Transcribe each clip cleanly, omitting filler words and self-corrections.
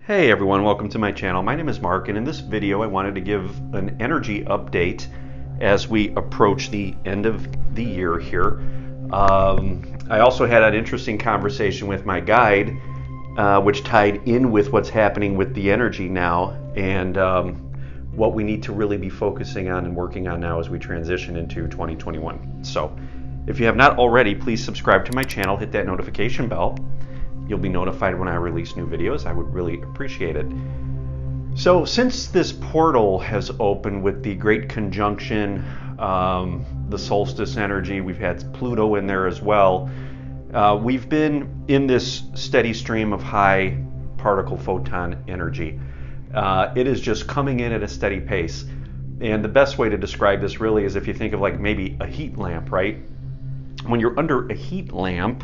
Hey everyone, welcome to my channel. My name is Mark, and in this video I wanted to give an energy update as we approach the end of the year here. I also had an interesting conversation with my guide, which tied in with what's happening with the energy now and what we need to really be focusing on and working on now as we transition into 2021. So if you have not already, please subscribe to my channel, hit that notification bell. You'll be notified when I release new videos. I would really appreciate it. So since this portal has opened with the Great Conjunction, the solstice energy, we've had Pluto in there as well. We've been in this steady stream of high particle photon energy. It is just coming in at a steady pace. And the best way to describe this really is if you think of like maybe a heat lamp, right? When you're under a heat lamp,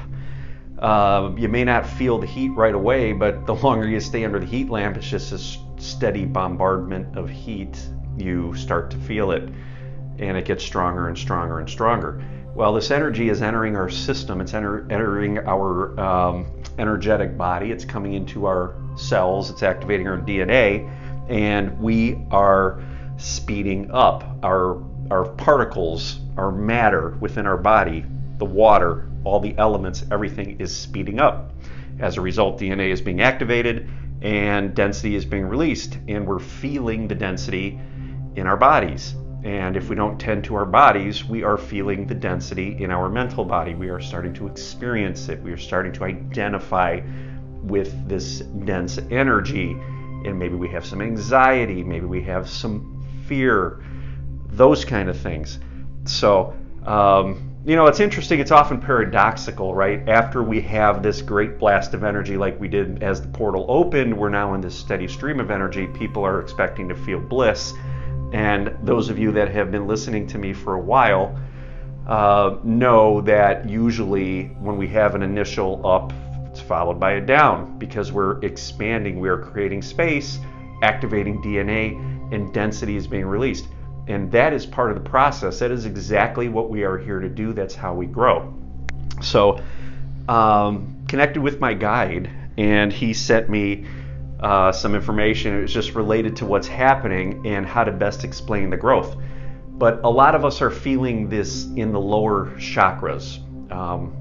you may not feel the heat right away, but the longer you stay under the heat lamp, it's just a steady bombardment of heat. You start to feel it, and it gets stronger and stronger and stronger. Well, this energy is entering our system. It's entering our energetic body. It's coming into our cells. It's activating our DNA, and we are speeding up. Our particles, our matter within our body, the water, all the elements, everything is speeding up. As a result, DNA is being activated and density is being released, and we're feeling the density in our bodies. And if we don't tend to our bodies, we are feeling the density in our mental body. We are starting to experience it. We are starting to identify with this dense energy, and maybe we have some anxiety, maybe we have some fear, those kind of things. So it's interesting, it's often paradoxical, right? After we have this great blast of energy like we did as the portal opened, we're now in this steady stream of energy. People are expecting to feel bliss. And those of you that have been listening to me for a while know that usually when we have an initial up, it's followed by a down because we're expanding, we are creating space, activating DNA, and density is being released. And that is part of the process. That is exactly what we are here to do. That's how we grow. So connected with my guide, and he sent me some information. It was just related to what's happening and how to best explain the growth. But a lot of us are feeling this in the lower chakras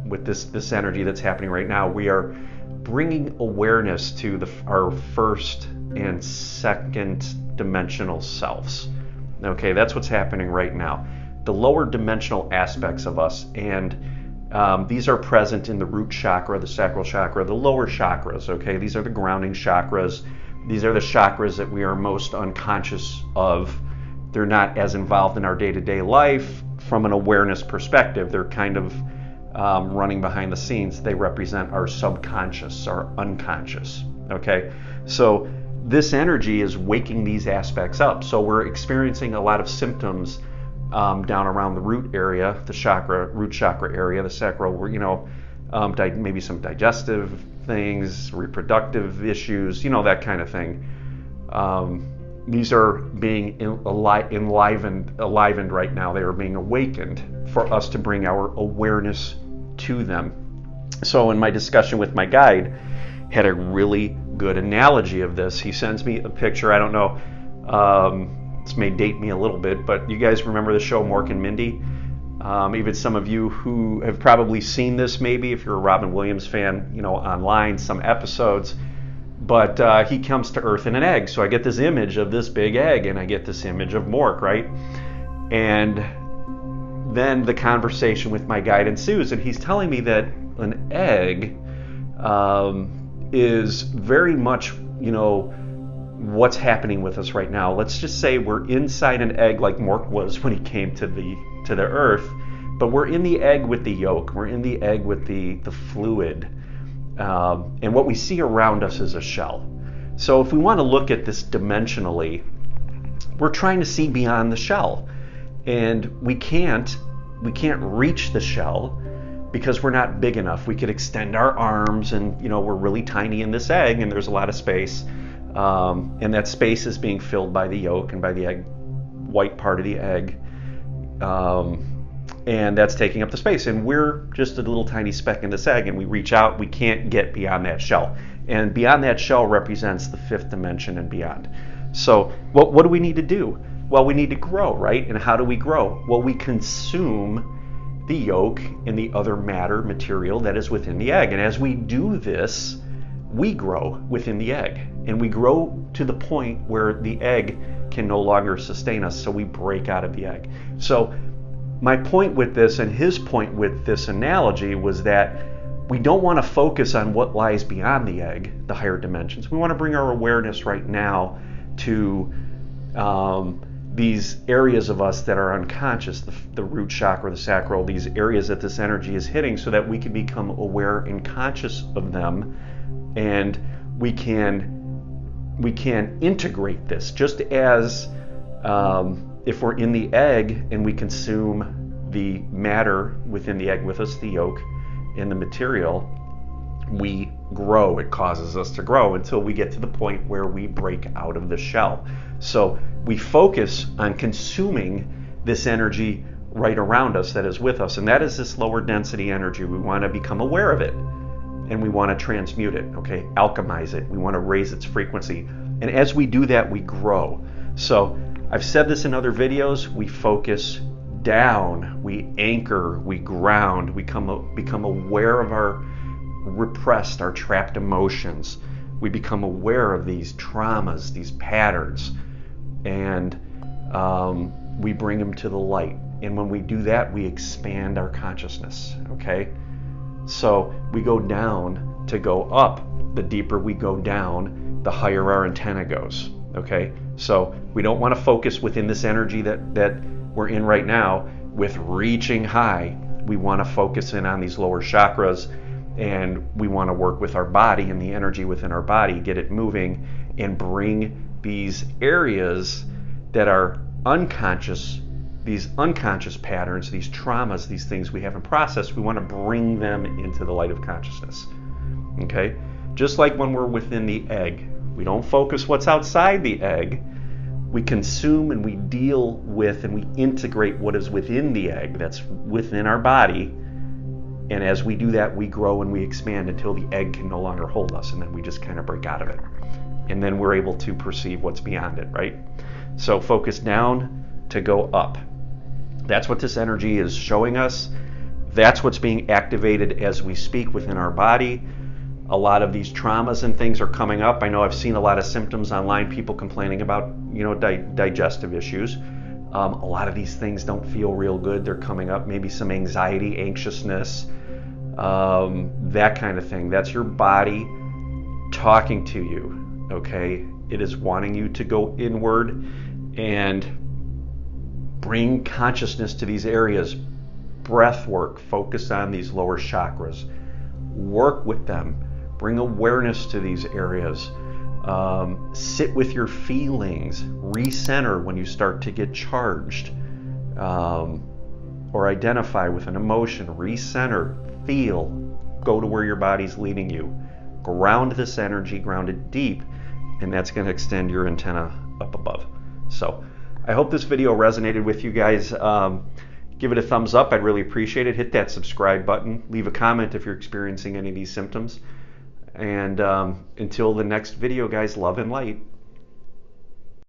with this energy that's happening right now. We are bringing awareness to our first and second dimensional selves. Okay, that's what's happening right now. The lower dimensional aspects of us, and these are present in the root chakra, the sacral chakra, the lower chakras, okay? These are the grounding chakras. These are the chakras that we are most unconscious of. They're not as involved in our day-to-day life from an awareness perspective. They're kind of running behind the scenes. They represent our subconscious, our unconscious, okay? So this energy is waking these aspects up. So we're experiencing a lot of symptoms down around the root area, the root chakra area, the sacral, maybe some digestive things, reproductive issues, that kind of thing. These are being enlivened right now. They are being awakened for us to bring our awareness to them. So in my discussion with my guide, had a really good analogy of this. He sends me a picture. I don't know, this may date me a little bit, but you guys remember the show Mork and Mindy? Even some of you who have probably seen this, maybe if you're a Robin Williams fan, online, some episodes. But he comes to Earth in an egg. So I get this image of this big egg, and I get this image of Mork, right? And then the conversation with my guide ensues, and he's telling me that an egg is very much, what's happening with us right now. Let's just say we're inside an egg like Mork was when he came to the earth, but we're in the egg with the yolk. We're in the egg with the fluid. And what we see around us is a shell. So if we want to look at this dimensionally, we're trying to see beyond the shell. And we can't reach the shell because we're not big enough. We could extend our arms and, we're really tiny in this egg and there's a lot of space. And that space is being filled by the yolk and by the egg, white part of the egg. And that's taking up the space. And we're just a little tiny speck in this egg, and we reach out, we can't get beyond that shell. And beyond that shell represents the fifth dimension and beyond. So what do we need to do? Well, we need to grow, right? And how do we grow? Well, we consume the yolk and the other matter material that is within the egg. And as we do this, we grow within the egg. And we grow to the point where the egg can no longer sustain us, so we break out of the egg. So my point with this, and his point with this analogy, was that we don't want to focus on what lies beyond the egg, the higher dimensions. We want to bring our awareness right now to these areas of us that are unconscious, the root chakra, the sacral, these areas that this energy is hitting, so that we can become aware and conscious of them, and we can integrate this. Just as if we're in the egg and we consume the matter within the egg with us, the yolk and the material, we grow. It causes us to grow until we get to the point where we break out of the shell. So we focus on consuming this energy right around us that is with us, and that is this lower density energy. We want to become aware of it, and we want to transmute it, okay? Alchemize it. We want to raise its frequency. And as we do that, we grow. So I've said this in other videos, we focus down, we anchor, we ground, we become aware of our repressed, our trapped emotions. We become aware of these traumas, these patterns, and we bring them to the light. And when we do that, we expand our consciousness, okay? So we go down to go up. The deeper we go down, the higher our antenna goes, okay? So we don't want to focus within this energy that we're in right now with reaching high. We want to focus in on these lower chakras, and we want to work with our body and the energy within our body, get it moving, and bring these areas that are unconscious, these unconscious patterns, these traumas, these things we haven't processed, we want to bring them into the light of consciousness, okay? Just like when we're within the egg, we don't focus what's outside the egg. We consume and we deal with and we integrate what is within the egg, that's within our body. And as we do that, we grow and we expand until the egg can no longer hold us, and then we just kind of break out of it. And then we're able to perceive what's beyond it, right? So focus down to go up. That's what this energy is showing us. That's what's being activated as we speak within our body. A lot of these traumas and things are coming up. I know I've seen a lot of symptoms online, people complaining about, digestive issues. A lot of these things don't feel real good. They're coming up. Maybe some anxiety, anxiousness, that kind of thing. That's your body talking to you, okay? It is wanting you to go inward and bring consciousness to these areas. Breath work, focus on these lower chakras. Work with them. Bring awareness to these areas. Sit with your feelings. Recenter when you start to get charged. Or identify with an emotion. Recenter. Feel. Go to where your body's leading you. Ground this energy. Ground it deep. And that's going to extend your antenna up above. So I hope this video resonated with you guys. Give it a thumbs up. I'd really appreciate it. Hit that subscribe button. Leave a comment if you're experiencing any of these symptoms. And until the next video, guys, love and light.